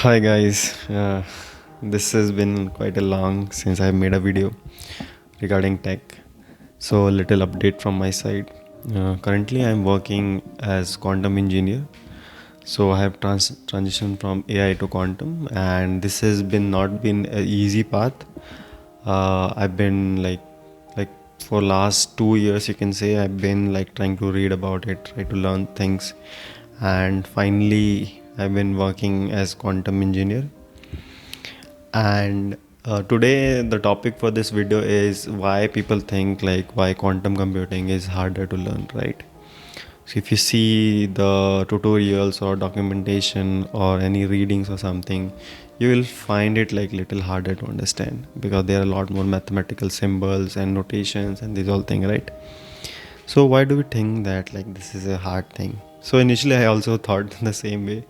Hi guys, this has been quite a long since I made a video regarding tech. So a little update from my side. Currently, I'm working as quantum engineer. So I have transitioned from AI to quantum, and this has been not been an easy path. I've been like for last 2 years, you can say I've been like trying to read about it, try to learn things, and finally I've been working as quantum engineer. And today the topic for this video is why people think like why quantum computing is harder to learn, right? So if you see the tutorials or documentation or any readings or something, you will find it like little harder to understand because there are a lot more mathematical symbols and notations and these all thing, right? So why do we think that like this is a hard thing? So initially I also thought the same way,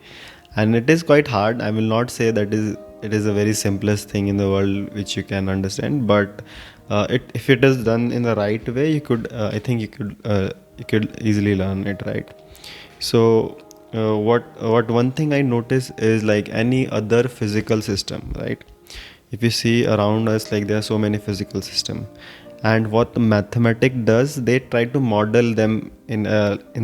and it is quite hard. I will not say that is it is a very simplest thing in the world which you can understand, but if it is done in the right way, you could I think you could easily learn it, right? So what one thing I notice is like any other physical system, right? If you see around us, like there are so many physical system, and what the mathematic does, they try to model them in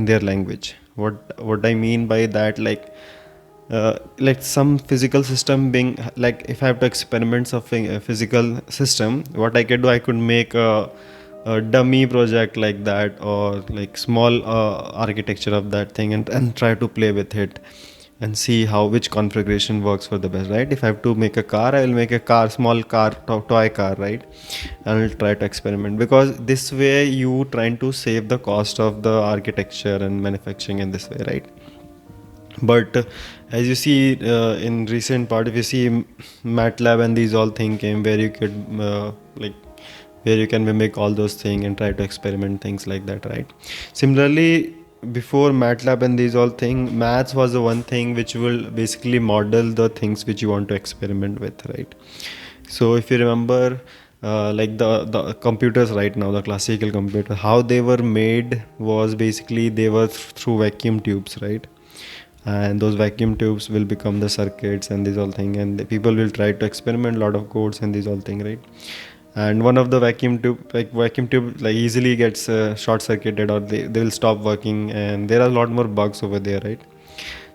their language. What I mean by that, like some physical system being like, if I have to experiment something a physical system, what I could do, I could make a dummy project like that, or like small architecture of that thing, and try to play with it and see how which configuration works for the best, right? If I have to make a car, I will make a car, small car, toy car, right? And I'll try to experiment, because this way you trying to save the cost of the architecture and manufacturing in this way, right? But as you see in recent part, if you see MATLAB and these all thing came where you could like where you can mimic all those things and try to experiment things like that, right? Similarly, before MATLAB and these all thing, maths was the one thing which will basically model the things which you want to experiment with, right? So if you remember, like the computers right now, the classical computer, how they were made was basically they were through vacuum tubes, right? And those vacuum tubes will become the circuits and these all thing, and the people will try to experiment a lot of codes and these all thing, right? And one of the vacuum tube like easily gets short circuited, or they will stop working, and there are a lot more bugs over there, right?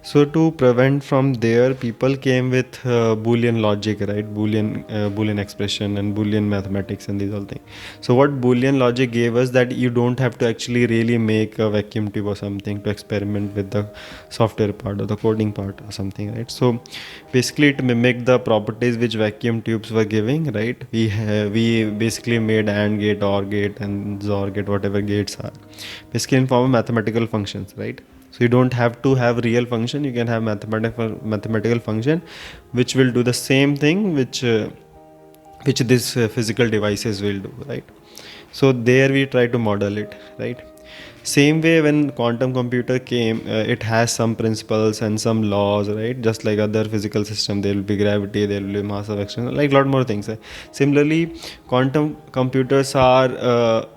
So to prevent from there, people came with Boolean logic, right? Boolean expression and Boolean mathematics and these all things. So what Boolean logic gave us, that you don't have to actually really make a vacuum tube or something to experiment with the software part or the coding part or something, right? So basically it mimicked the properties which vacuum tubes were giving, right? We basically made AND gate, OR gate, and XOR gate, whatever gates are, basically in form of mathematical functions, right? So you don't have to have real function, you can have mathematical function which will do the same thing which these physical devices will do, right? So there we try to model it, right? Same way when quantum computer came, it has some principles and some laws, right? Just like other physical system, there will be gravity, there will be mass of action, like a lot more things. Similarly, quantum computers are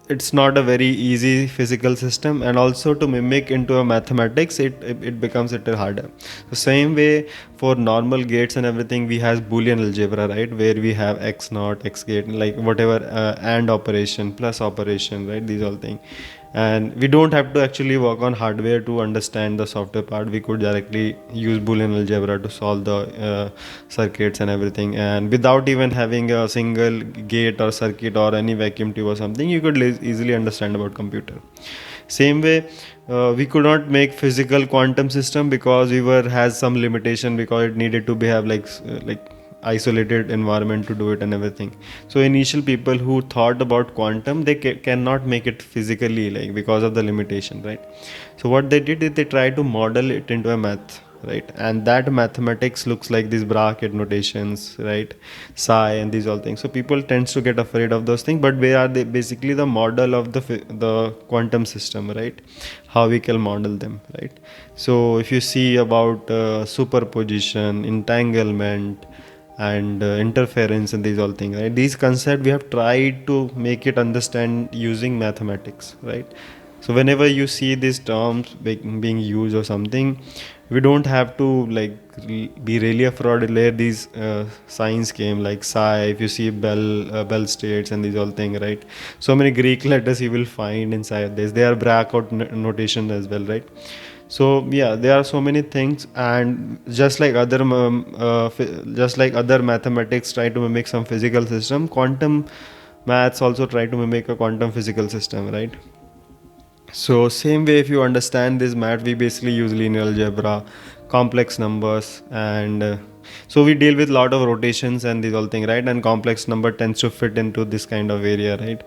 it's not a very easy physical system, and also to mimic into a mathematics, it becomes a little harder. The same way for normal gates and everything, we have Boolean algebra, right? Where we have x naught, x gate, like whatever, and operation, plus operation, right? These all things, and we don't have to actually work on hardware to understand the software part. We could directly use Boolean algebra to solve the circuits and everything, and without even having a single gate or circuit or any vacuum tube or something, you could easily understand about computer. Same way, we could not make physical quantum system because we were has some limitation, because it needed to be have like isolated environment to do it and everything. So initial people who thought about quantum, they cannot make it physically, like because of the limitation, right? So what they did is they tried to model it into a math, right? And that mathematics looks like these bracket notations, right? Psi and these all things. So people tends to get afraid of those things, but where are they? Basically the model of the quantum system, right? How we can model them, right? So if you see about superposition, entanglement, and interference and these all things, right? These concepts we have tried to make it understand using mathematics, right? So whenever you see these terms being used or something, we don't have to like be really afraid these signs came like psi. If you see bell states and these all thing, right? So many Greek letters you will find inside this. They are breakout notation as well, right? So yeah, there are so many things, and just like just like other mathematics try to mimic some physical system, quantum maths also try to mimic a quantum physical system, right? So same way, if you understand this math, we basically use linear algebra, complex numbers, and so we deal with lot of rotations and these all thing, right? And complex number tends to fit into this kind of area, right?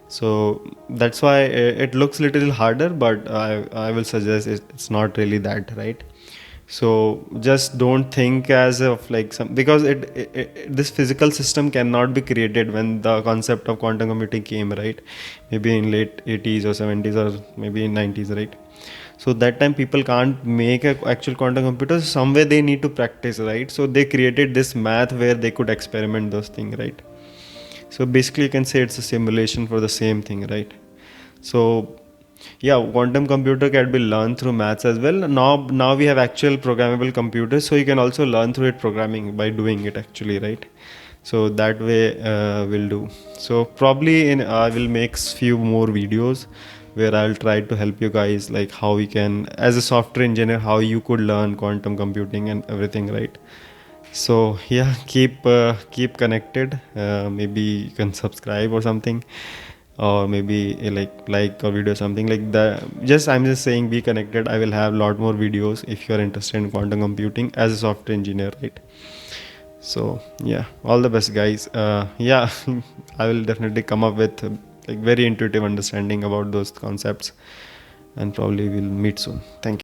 So that's why it looks little harder, but I will suggest it's not really that, right? So just don't think as of like some, because this physical system cannot be created when the concept of quantum computing came, right? Maybe in late 80s or 70s or maybe in 90s, right? So that time people can't make a actual quantum computer. Somewhere they need to practice, right? So they created this math where they could experiment those things, right? So basically you can say it's a simulation for the same thing, right? So yeah, quantum computer can be learned through maths as well. Now we have actual programmable computers, so you can also learn through it programming by doing it actually, right? So that way we'll do. So probably in I will make few more videos where I'll try to help you guys like how we can, as a software engineer, how you could learn quantum computing and everything, right? So yeah, keep connected. Maybe you can subscribe or something, or maybe like or video something like that. Just I'm just saying, be connected. I will have a lot more videos if you are interested in quantum computing as a software engineer, right? So yeah, all the best, guys. Yeah, I will definitely come up with like very intuitive understanding about those concepts, and probably we'll meet soon. Thank you.